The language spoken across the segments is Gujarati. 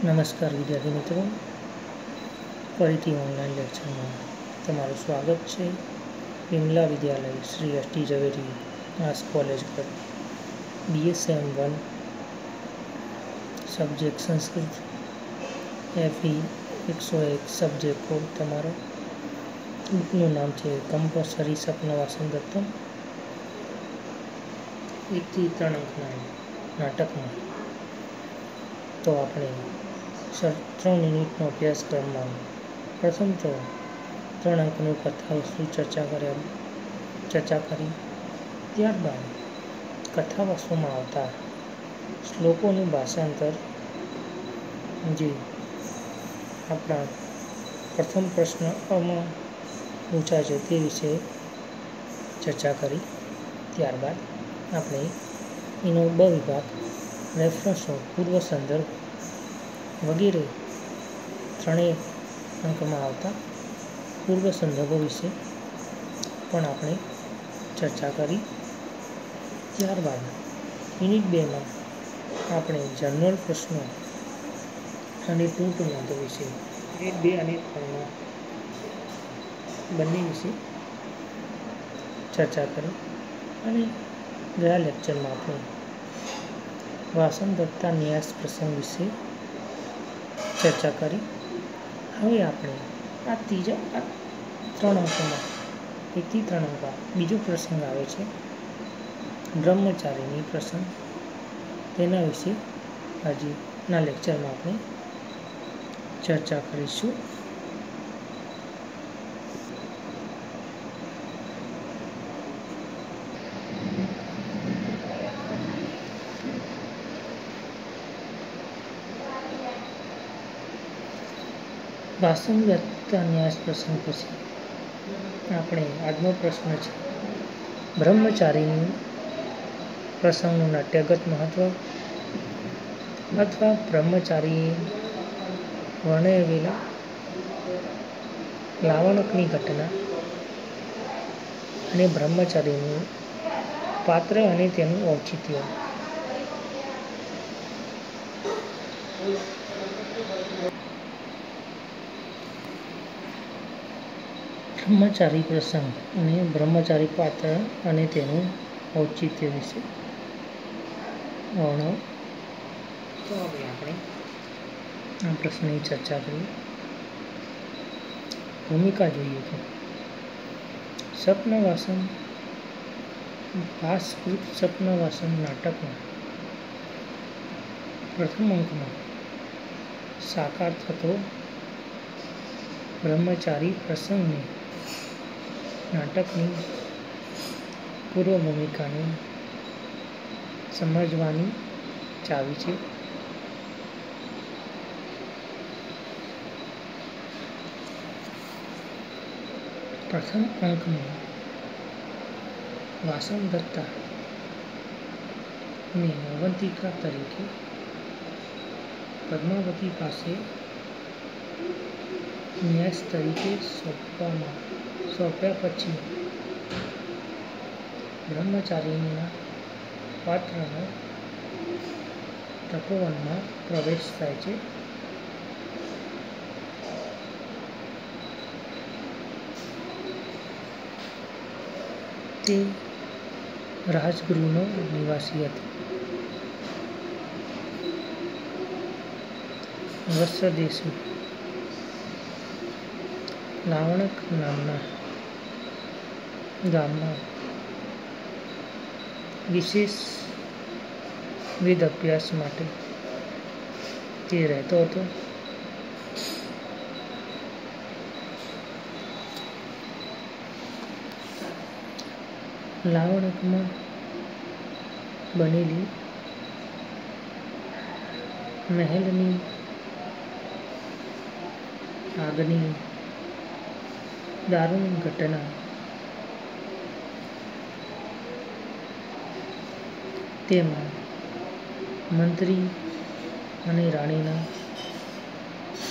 નમસ્કાર વિદ્યાર્થી મિત્રો, ફરીથી ઓનલાઈન લેક્ચરમાં તમારું સ્વાગત છે. વિમલા વિદ્યાલય શ્રી એસ.ટી. ઝવેરી આર્ટ્સ કોલેજ પર BSM1 subject Sanskrit FE 101 subject code તમારો. બુકનું નામ છે કમ્પલસરી સપના વાસંદત્તમ. 1 થી 3 અંકના નાટકમાં તો આપણે 3 યુનિટનો અભ્યાસક્રમમાં પ્રથમ તો 3 અંકનું કથાવસ્તુ ચર્ચા કરી. ત્યારબાદ કથાવસ્તુમાં આવતા શ્લોકોનું ભાષાંતર, જે આપણા પ્રથમ પ્રશ્નમાં પૂછાય છે તે વિશે ચર્ચા કરી. ત્યારબાદ આપણે એનો વિભાગ, રેફરન્સો, પૂર્વ સંદર્ભ વગેરે ત્રણેય અંકમાં આવતા પૂર્વ સંદર્ભો વિશે પણ આપણે ચર્ચા કરી. ત્યારબાદ યુનિટ 2માં આપણે જનરલ પ્રશ્નો અને ટૂંક નોંધો વિશે યુનિટ 2 અને 3 બંને વિશે ચર્ચા કરી. અને ગયા લેક્ચરમાં આપણે વાસંદત્તા ન્યાસ પ્રસંગ વિશે ચર્ચા કરી. હવે આપણે આ 3 અંકોમાં 1 થી 3 અંકમાં બીજો પ્રસંગ આવે છે બ્રહ્મચારીની પ્રસંગ. તેના વિશે આજના લેક્ચરમાં આપણે ચર્ચા કરીશું. વાસંદત્તા ન્યાસ પ્રસંગ પછી આપણે આજનો પ્રશ્ન છે બ્રહ્મચારીની પ્રસંગનું નાટ્યગત મહત્વ અથવા બ્રહ્મચારીએ વર્ણવેલા લાવણકની ઘટના અને બ્રહ્મચારીનું પાત્ર અને તેનું ઔચિત્ય. બ્રહ્મચારી પ્રસંગ અને બ્રહ્મચારી પાત્ર અને તેનું ઔચિત્ય વિશે વર્ણવ. તો હવે આપણે આ પ્રશ્નની ચર્ચા કરીએ. ભૂમિકા જોઈએ તો સ્વપ્નવાસન, ભાસકૃત સ્વપ્નવાસન નાટકમાં પ્રથમ અંકમાં સાકાર થતો બ્રહ્મચારી પ્રસંગને નાટકની પૂર્વ ભૂમિકાને સમજવાની ચાવી છે. પ્રથમ અંકમાં વાસંદત્તા ને અવંતિકા તરીકે પદ્માવતી પાસે ન્યાસ તરીકે સોંપ્યા પછી બ્રહ્મચારીના પાત્રનો તપોવનમાં પ્રવેશ થાય છે. તે રાજગૃહનો નિવાસી હતો. વત્સદેશુ લાવણક નામના ગામમાં વિશેષ વેદ અભ્યાસ માટે તે રહેતો હતો. લાવણકમાં બનેલી મહેલની આગની દારૂણ ઘટના તેમાં મંત્રી અને રાણીના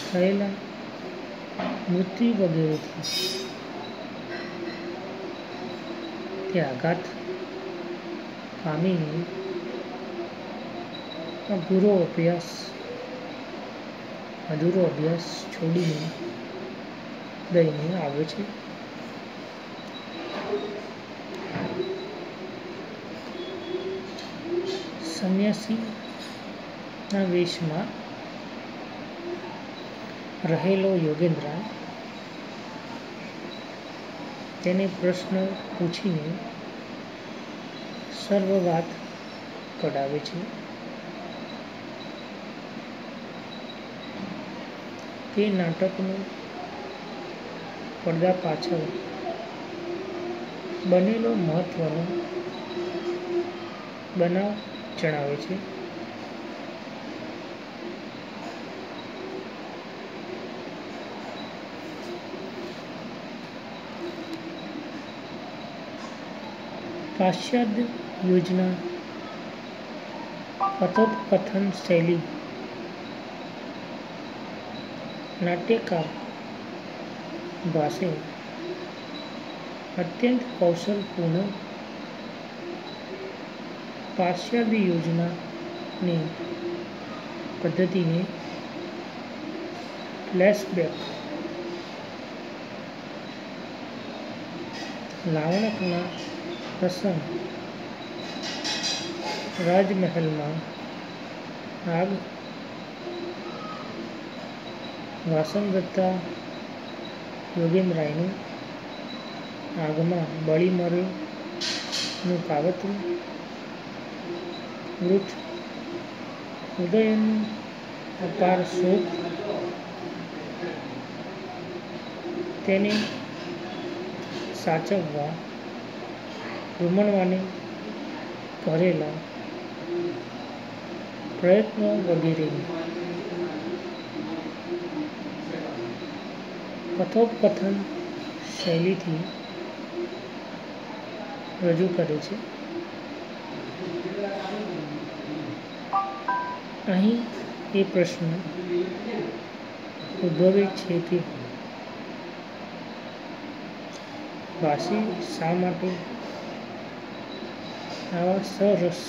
થયેલા મૃત્યુ વગેરેથી તે આઘાત પામીને પૂરો અભ્યાસ અધૂરો અભ્યાસ છોડીને દઈને આવે છે. સંન્યાસીના વેશમાં રહેલો યોગેન્દ્ર તેને પ્રશ્ન પૂછીને સર્વ વાત કઢાવે છે. તે નાટકનું પડદા પાછળ બનેલો મહત્વનો બનાવ જણાવે છે. પાશ્ચાત્ય યોજના કથોપકથન શૈલી નાટ્યકાર ભાસે અત્યંત કૌશલપૂર્ણ પાશ્ચાત્ય યોજનાની પદ્ધતિને ફ્લેશબેક લાવણકના પ્રસંગ રાજમહેલમાં આગ વાસંગતા યોગેન્દ્રનું આગમાં બળી મરેનું કાવતરું વૃદ્ધ ઉદયનનું અપાર શોક તેને સાચવવા રૂમણવાને કરેલા પ્રયત્નો વગેરેની કથોપકથન શૈલીથી રજૂ કરે છે. અહીં એ પ્રશ્ન ઉદ્ભવે છે કે ભાસે શા માટે આવા સરસ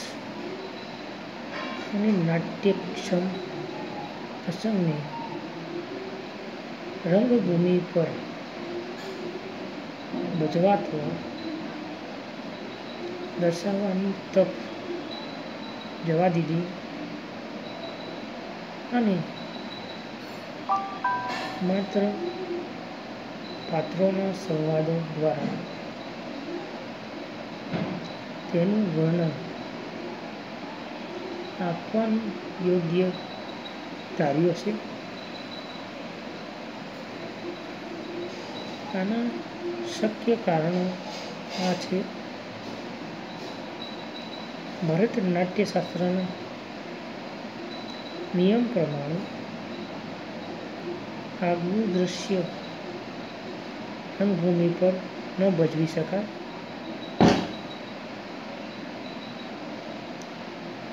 અને નાટ્યક્ષમ પ્રસંગને રંગભૂમિ પર ભજવાતો દર્શાવવાની તક જવા દીધી અને માત્ર પાત્રોના સંવાદો દ્વારા તેનું વર્ણન આપવાનું યોગ્ય ધાર્યો છે. આના શક્ય કારણો આ છે. ભરતનાટ્યશાસ્ત્રના નિયમ પ્રમાણે આગવું દ્રશ્ય રંગભૂમિ પર ન ભજવી શકાય.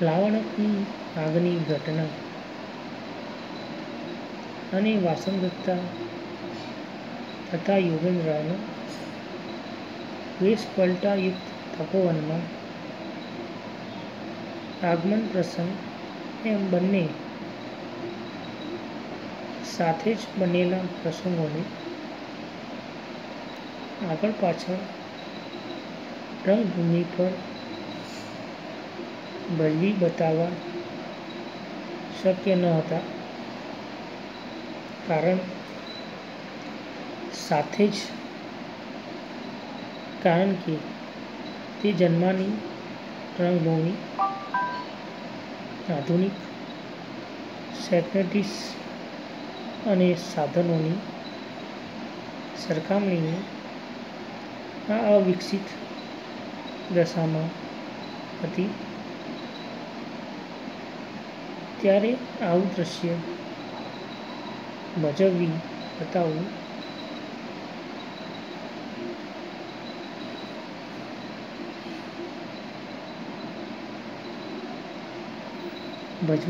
લાવણકની આગની ઘટના અને વાસંગતતા તથા યોગેન્દ્રનો વેશ પલટાયુક્ત તપોવનમાં આગમન પ્રસંગ એમ બંને સાથે જ બનેલા પ્રસંગોને આગળ પાછળ રંગભૂમિ પર ભજવી બતાવવા શક્ય ન હતા. કારણ કે તે જન્માની રંગભૂમિ આધુનિક સેટનેટીસ અને સાધનોની સરખામણીએ આ અવિકસિત દશામાં હતી. ત્યારે આવું દ્રશ્ય ભજવી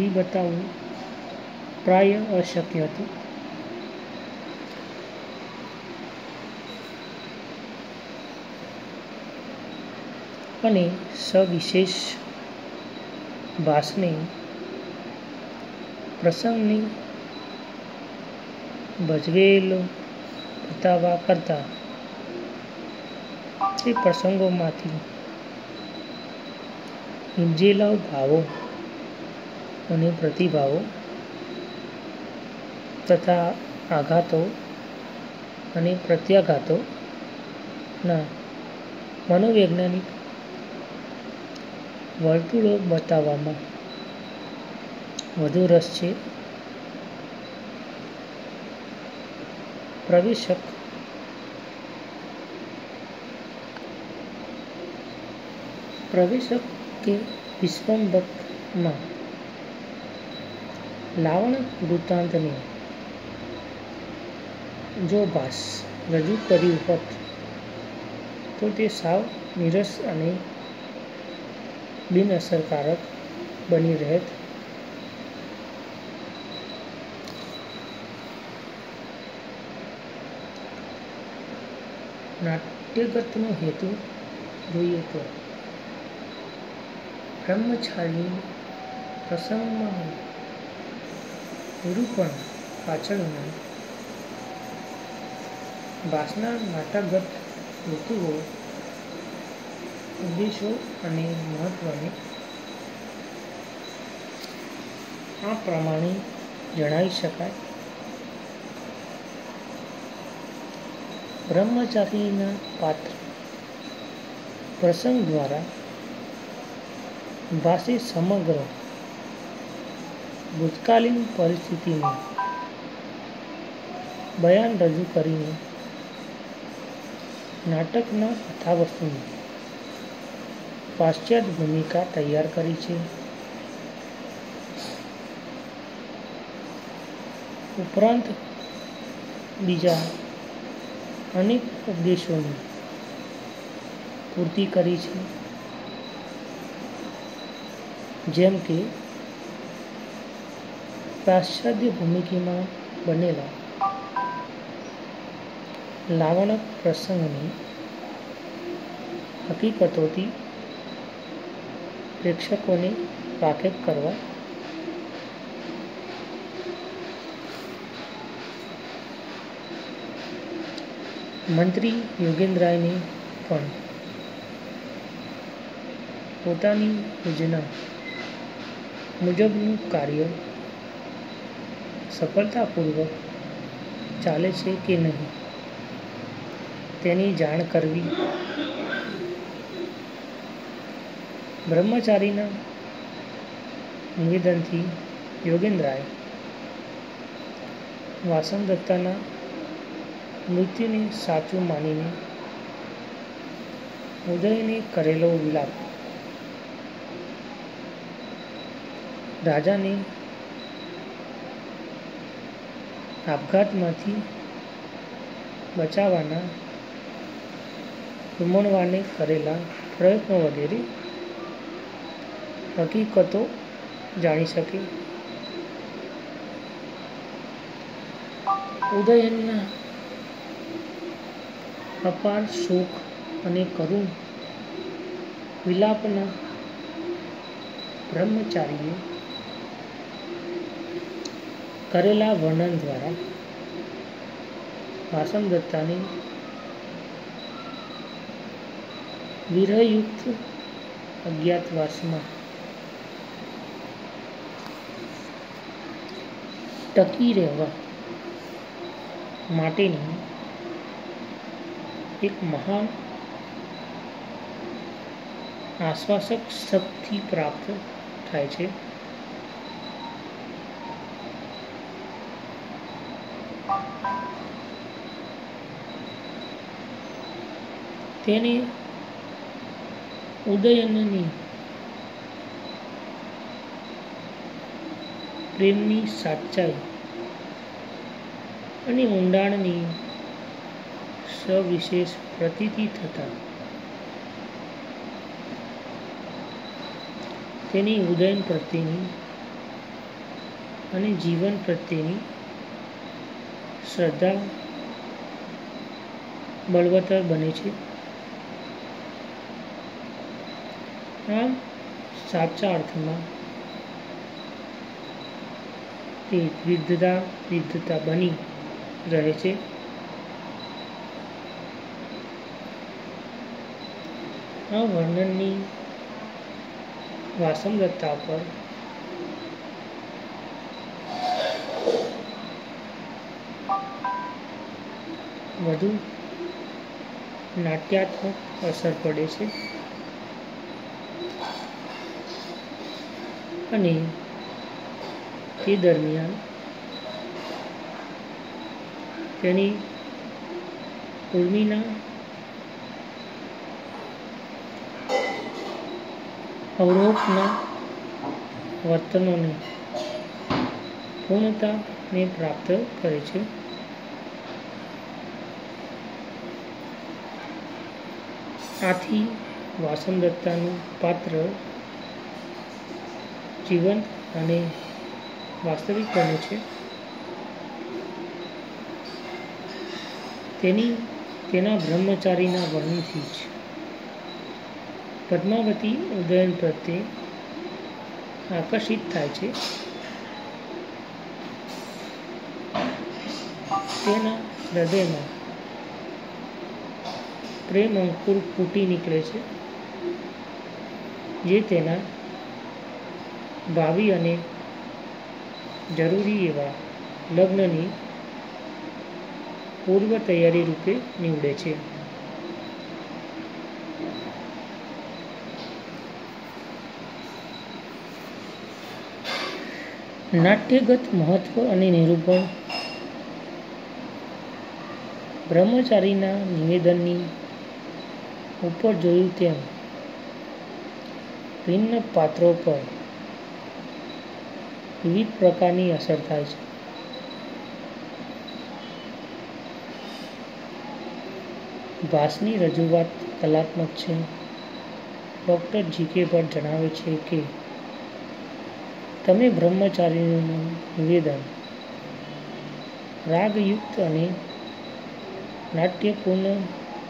બતાવવું પ્રાય અશક્ય હતું. અને સવિશેષ ભાસને પ્રસંગની ભજવેલો બતાવવા કરતાં તે પ્રસંગોમાંથી ઈંજેલા ભાવો અને પ્રતિભાવો તથા આઘાતો અને પ્રત્યાઘાતોના મનોવૈજ્ઞાનિક વર્તુળો બતાવવામાં વધુ રસ છે. પ્રવેશક કે વિશ્વમ્ભરમાં લાવણ વૃત્તાંતને જો ભાસ રજૂ કર્યું હોત તો તે સાવ નીરસ અને બિનઅસરકારક બની રહેત. નાટ્યગતનો હેતુ જોઈએ તો બ્રહ્મચારી પ્રસંગમાં નિરૂપણ પાછળના ભાસના નાટ્યગત હેતુઓ, ઉદ્દેશો અને મહત્વને આ પ્રમાણે જણાવી શકાય. બ્રહ્મચારીના પાત્ર પ્રસંગ દ્વારા ભાસે સમગ્ર ભૂતકાલીન પરિસ્થિતિનું બયાન રજૂ કરીને નાટકના કથાવસ્તુની પાશ્ચાત્ય ભૂમિકા તૈયાર કરી છે. ઉપરાંત બીજા અનેક ઉપદેશોની પૂર્તિ કરી છે, જેમ કે પાશ્ચાત્ય ભૂમિકામાં બનેલા લાવણ પ્રસંગની હકીકતોથી પ્રેક્ષકોને વાકેફ કરવા, મંત્રી યોગેન્દ્રરાયને પણ પોતાની યોજના મુજબનું કાર્ય સફળતાપૂર્વક ચાલે છે કે નહીં તેની જાણ કરવી. બ્રહ્મચારીના નિવેદનથી યોગેન્દ્રરાય વાસવદત્તાના મૃત્યુને સાચું માનીને ઉદયને કરેલો વિલાપ રાજાને આપઘાતમાંથી બચાવવાના રૂમણવાને કરેલા પ્રયત્નો વગેરે હકીકતો જાણી શકે. ઉદયનના અપાર શોક અને કરુણ વિલાપના બ્રહ્મચારીએ કરેલા વર્ણન દ્વારા વાસવદત્તાને વિરહયુક્ત અજ્ઞાતવાસમાં ટકી રહેવા માટેની એક મહાન આશ્વાસક શક્તિ પ્રાપ્ત થાય છે. તેને ઉદયનની પ્રેમની સાચાઈ અને ઊંડાણની સવિશેષ પ્રતીતિ થતાં તેની ઉદયન પ્રત્યેની અને જીવન પ્રત્યેની શ્રદ્ધા બળવત્તર બને છે. આમ સાચા અર્થમાં તે વિદ્ધતા બની રહે છે. આ વર્ણનની વાસંગતતા પર વધુ નાટ્યાત્મક અસર પડે છે અને તે દરમિયાન તેની ઉર્મિના અવરોહકના વર્તનોને પૂર્ણતાને પ્રાપ્ત કરે છે. આથી વાસંદત્તાનું પાત્ર જીવંત અને વાસ્તવિક બને છે. તેના બ્રહ્મચારીના વર્ણનથી જ પદ્માવતી ઉદયન પ્રત્યે આકર્ષિત થાય છે. તેના હૃદયમાં પ્રેમ અંકુર ફૂટી નીકળે છે, જે તેના ભાવિ અને જરૂરી એવા લગ્નની પૂર્વ તૈયારી રૂપે નીવડે છે. નાટ્યગત મહત્વ અને નિરૂપણ. બ્રહ્મચારીના નિવેદનની ઉપર જોયું તેમ ભિન્ન પાત્રો પર વિવિધ પ્રકારની અસર થાય છે. ભાસની રજૂઆત કલાત્મક છે. Doctor G.K. ભટ્ટ જણાવે છે કે તમે બ્રહ્મચારીનું નિવેદન રાગયુક્ત અને નાટ્યપૂર્ણ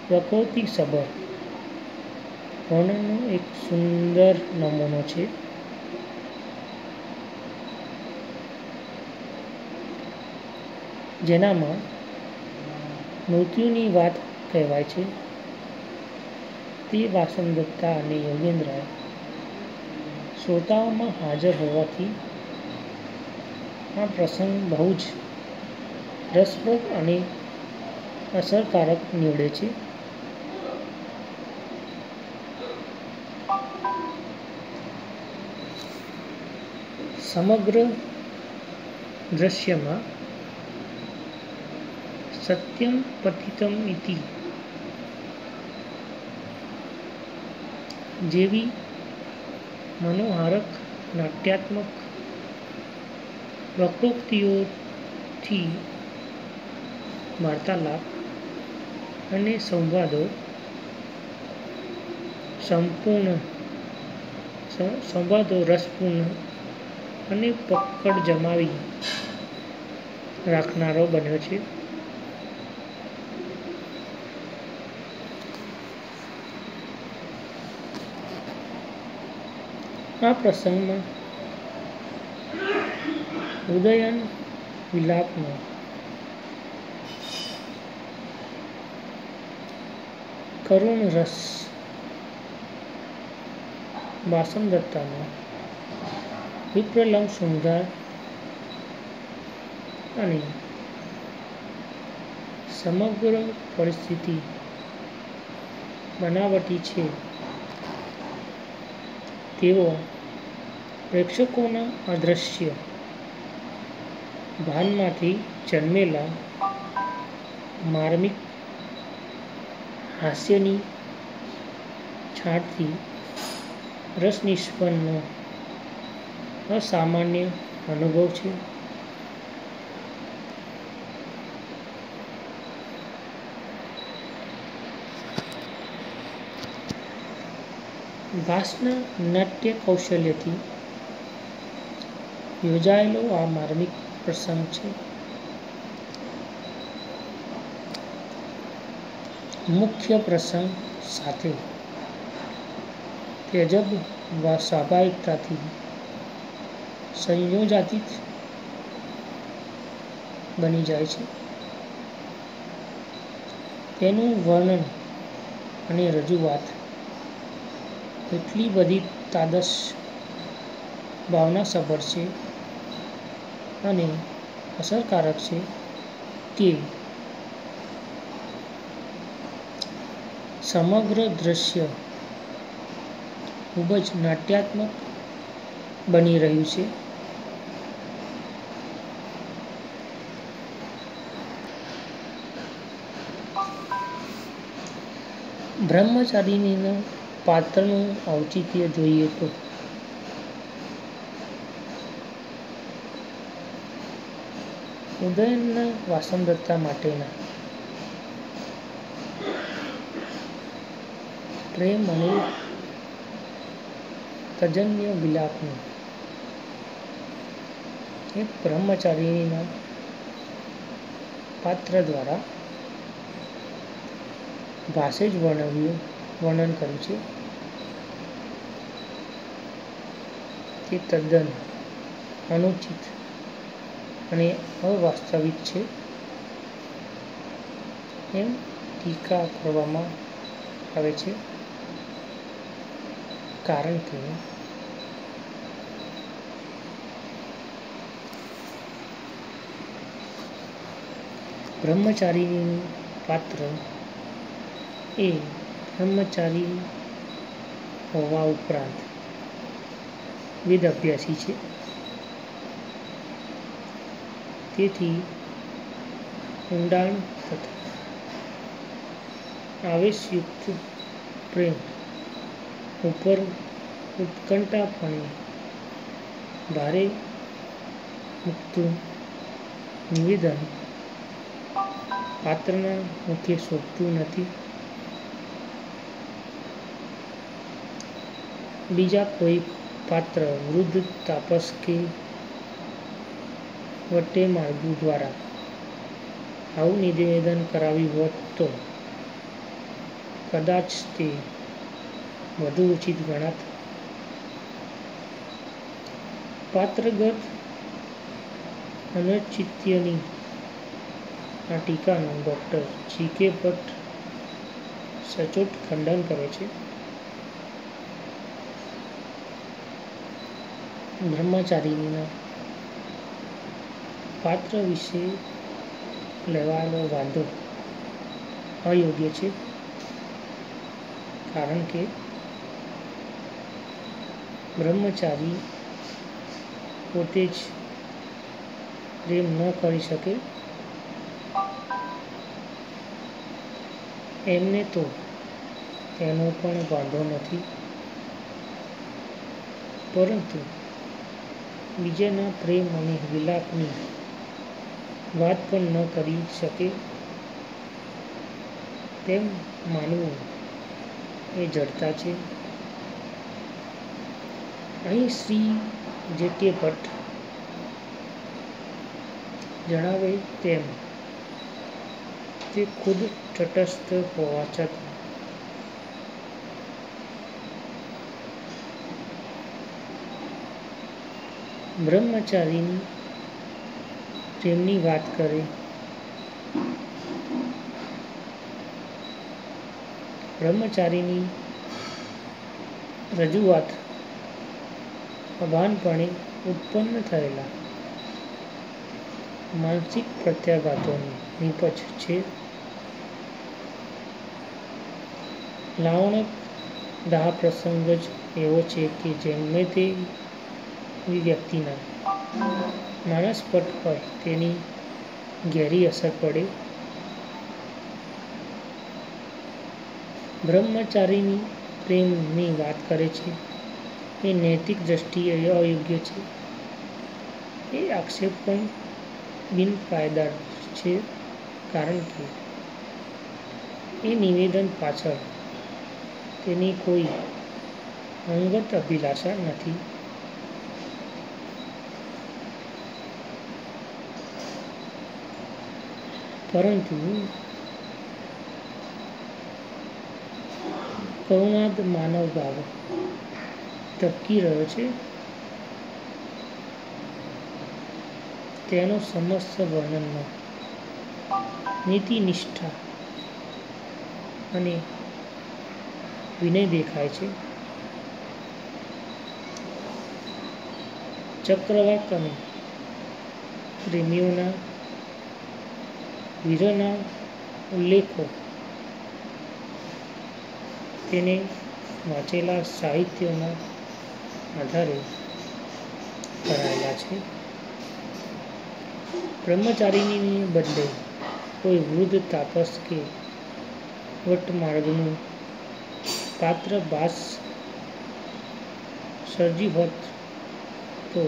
પ્રકૃતિસભર વર્ણનનો એક સુંદર નમૂનો છે. જેનામાં મૃત્યુની વાત કહેવાય છે. તે વાસંદત્તા અને યોગેન્દ્રએ શ્રોતાઓમાં હાજર હોવાથી આ પ્રસંગ બહુ જ રસપ્રદ અને અસરકારક નીવડે છે. સમગ્ર દ્રશ્યમાં સત્યમ પતિતમ ઇતિ જેવી મનોહારક નાટ્યાત્મક વક્રોક્તિઓથી વાર્તાલાપ અને સંવાદો રસપૂર્ણ અને પકડ જમાવી રાખનારો બન્યો છે. આ પ્રસંગમાં ઉદયન વિલાપનો કરુણ રસ, વાસંદત્તાનો વિપ્રલંબ શૃંગાર અને સમગ્ર પરિસ્થિતિ બનાવટી છે તેવો પ્રેક્ષકોના અદૃશ્ય ભાનમાંથી જન્મેલા માર્મિક હાસ્યની છાંટથી રસનિષ્પન્નનો અસામાન્ય અનુભવ છે. ભાસના નાટ્ય કૌશલ્યથી યોજાયેલો આ માર્મિક પ્રસંગ છે. મુખ્ય પ્રસંગ સાથે તેજબ સ્વાભાવિકતાથી સંયોજાતીત બની જાય છે. એનું વર્ણન અને રજૂઆત એટલી બધી તાદશ ભાવનાસભર છે અને અસરકારક છે કે સમગ્ર દ્રશ્ય ખૂબ જ નાટ્યાત્મક બની રહ્યું છે. બ્રહ્મચારિણીના પાત્રનું ઔચિત્ય જોઈએ તો ઉદયનના વાસંદત્તા માટેના પ્રેમ અને તજન્ય વિલાપનું એક બ્રહ્મચારિણીના પાત્ર દ્વારા ભાષે જ વર્ણન કર્યું છે તે તદ્દન અનુચિત અને અવાસ્તવિક છે એમ ટીકા કરવામાં આવે છે, કારણ કે બ્રહ્મચારીનું પાત્ર એ બ્રહ્મચારી હોવા ઉપરાંત વેદ અભ્યાસી છે. તેથી ઊંડાણ તથા આવેશયુક્ત પ્રેમ ઉપર ઉત્કંઠાપણે ભારે મૂકતું નિવેદન પાત્રના મુખે શોભતું નથી. બીજા કોઈ પાત્ર વૃદ્ધ તાપસ કે વટે માર્ગુ દ્વારા આવું નિવેદન કરાવ્યું હોત તો કદાચ તે વધુ ઉચિત ગણાત. પાત્રગત અનૌચિત્યની આ ટીકાનું ડૉક્ટર જી.કે. ભટ્ટ સચોટ ખંડન કરે છે. બ્રહ્મચારિણીના પાત્ર વિશે લેવાયેલો વાંધો અયોગ્ય છે, કારણ કે બ્રહ્મચારી પોતે જ પ્રેમ ન કરી શકે એમને તો તેનો પણ વાંધો નથી, પરંતુ બીજાના પ્રેમ અને વિલાપની વાત પણ ન કરી શકે તેમ માનવું એ જડતા છે. અહીં શ્રી જે.કે. ભટ્ટ જણાવે તેમ તે ખુદ તટસ્થ હોવા છતાં બ્રહ્મચારીની પ્રેમની વાત કરે. બ્રહ્મચારીની રજૂઆત અભાનપણે ઉત્પન્ન થયેલા માનસિક પ્રત્યાઘાતોની નીપજ છે. લાવણ્ય દાહ પ્રસંગ જ એવો છે કે જેમને તે વ્યક્તિના માનસપટ પર તેની ઘેરી અસર પડે. બ્રહ્મચારીની પ્રેમની વાત કરે છે એ નૈતિક દ્રષ્ટિએ અયોગ્ય છે. એ આક્ષેપ પણ બિનપાયદાર છે, કારણ કે એ નિવેદન પાછળ તેની કોઈ અંગત અભિલાષા નથી. પરંતુ કરુણાદ માનવભાવ ટપકી રહ્યો છે. તેનો સમસ્ત વર્ણનમાં નીતિનિષ્ઠા અને વિનય દેખાય છે. ચક્રવાક અને પ્રેમીઓના વીરના ઉલ્લેખો તેને વાંચેલા સાહિત્યના આધારે કરાયેલા છે. બ્રહ્મચારિણીને બદલે કોઈ વૃદ્ધ તાપસ કે વટમાર્ગનું પાત્ર ભાસ સર્જ્યું હોત તો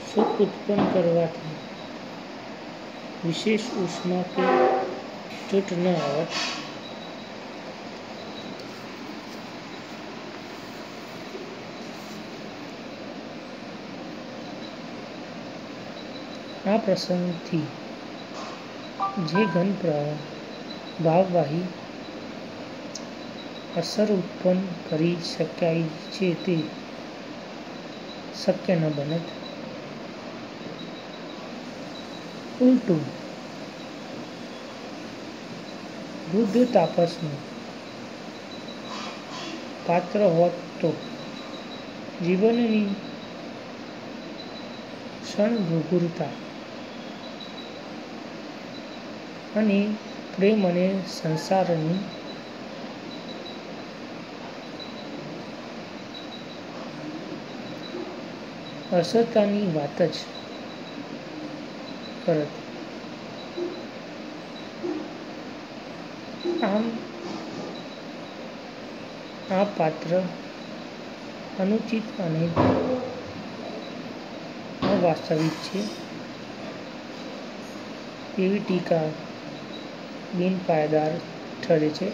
સુખ ઉત્પન્ન કરવાથી વિશેષ ઉષ્મા કે ચૂંટ ન આવત. આ પ્રસંગથી જે ઘન ભાવવાહી અસર ઉત્પન્ન કરી શકાય છે તે શક્ય ન બનત. ઉલટું વૃદ્ધ તાપસનું પાત્ર હોત તો જીવનની ક્ષણભંગુરતા અને પ્રેમ અને સંસારની અસરતાની વાત જ કરત. આમ આ પાત્ર અનુચિત અને અવાસ્તવિક છે તેવી ટીકા બિનપાયદાર ઠરે છે.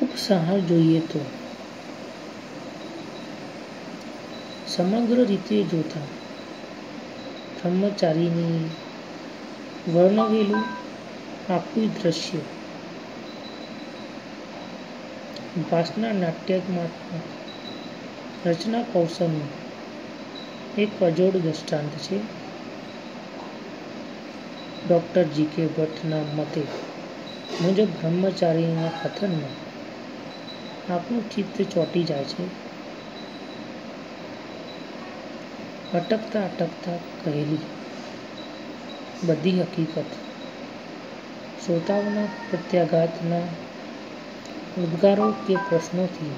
ઉપસંહાર જોઈએ તો સમગ્ર રીતે જોતા બ્રહ્મચારીની વર્ણવેલું આખું દ્રશ્ય ભાસના નાટ્યાત્મક રચના કૌશલનું એક અજોડ દ્રષ્ટાંત છે. Doctor G.K. ભટ્ટના મતે મુજબ બ્રહ્મચારીના કથનમાં આપણું ચિત્ત ચોંટી જાય છે. અટકતા અટકતા કહેલી બધી હકીકત શ્રોતાઓના પ્રત્યાઘાતના ઉદ્ગારો કે પ્રશ્નોથી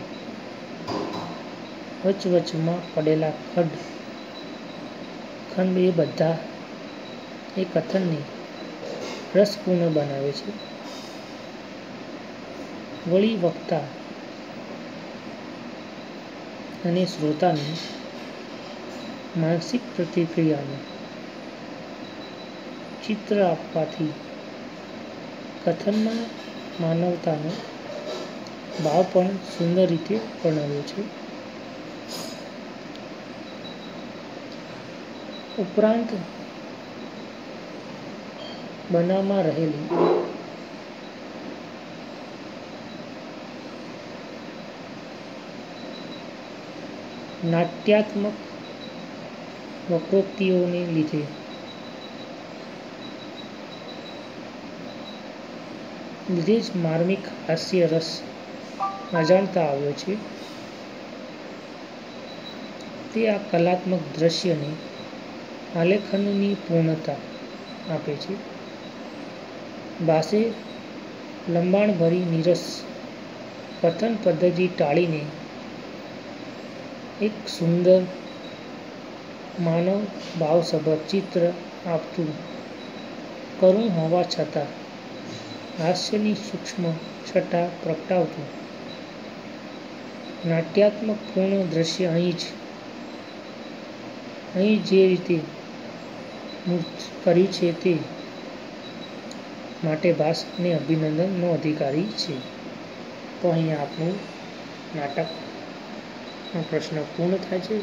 વચવચમાં પડેલા ખંડ એ બધા એ કથનને રસપૂર્ણ બનાવે છે. વળી વક્તા અને શ્રોતાની માનસિક પ્રતિક્રિયાનું ચિત્ર આપવાથી કથનમાં માનવતાનો ભાવ પણ સુંદર રીતે વર્ણવ્યો છે. ઉપરાંત બનાવમાં રહેલી નાટ્યાત્મક વક્રોક્તિઓને લીધે જ માર્મિક હાસ્ય રસ અજાણતા આવ્યો છે. તે આ કલાત્મક દ્રશ્યને આલેખનની પૂર્ણતા આપે છે. ભાસે લંબાણભરી નીરસ કથન પદ્ધતિ ટાળીને એક સુંદર માનવ ભાવસભર ચિત્ર આપતું કરુણ હોવા છતાં હાસ્યની સૂક્ષ્મ છટા પ્રગટાવતું નાટ્યાત્મક પૂર્ણ દ્રશ્ય અહીં જે રીતે મૂર્ત કર્યું છે તે માટે ભાસને અભિનંદનનો અધિકારી છે. તો અહીંયા આપણું નાટકનો પ્રશ્ન પૂર્ણ થાય છે.